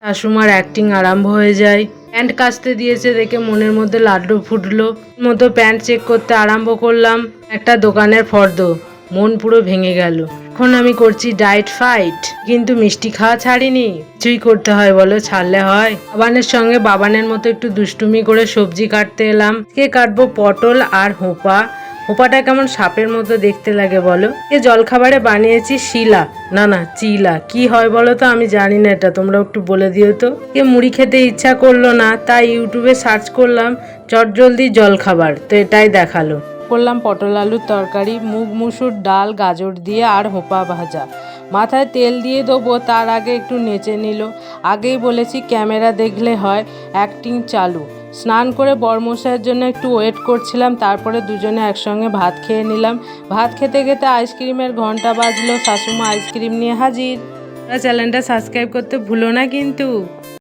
শাশুমার acting আরম্ভ হয়ে যায়। প্যান্ট কাচতে দিয়েছে দেখে মনের মধ্যে লাড্ডু ফুটলো মতো প্যান্ট চেক করতে আরম্ভ করলাম। একটা দোকানের ফর্দ, মন পুরো ভেঙে গেল। এখন আমি করছি ডায়েট ফাইট, কিন্তু মিষ্টি খাওয়া ছাড়িনি। কিছুই করতে হয় বলো, ছাড়লে হয়? বাবানের সঙ্গে বাবানের মতো একটু দুষ্টুমি করে সবজি কাটতে এলাম। কে কাটবো পটল আর হোপা। হোপাটা কেমন সাপের মতো দেখতে লাগে বলো। জলখাবারে বানিয়েছি শিলা, না চিলা, কি হয় বলো তো, আমি জানি না এটা, তোমরা একটু বলে দিও তো। মুড়ি খেতে ইচ্ছা করলো না, তাই ইউটিউবে সার্চ করলাম চটজলদি জলখাবার, তো এটাই দেখালো। করলাম পটল আলুর তরকারি, মুগ মুসুর ডাল, গাজর দিয়ে আর হোপা ভাজা। মাথায় তেল দিয়ে দেবো তার আগে একটু নেচে নিল। আগেই বলেছি ক্যামেরা দেখলে হয়, অ্যাক্টিং চালু। স্নান করে বরমশাইয়ের জন্য একটু ওয়েট করছিলাম, তারপরে দুজনে একসঙ্গে ভাত খেয়ে নিলাম। ভাত খেতে খেতে আইসক্রিমের ঘন্টা বাজলো, শাশুমা আইসক্রিম নিয়ে হাজির। চ্যানেলটা সাবস্ক্রাইব করতে ভুলো না কিন্তু।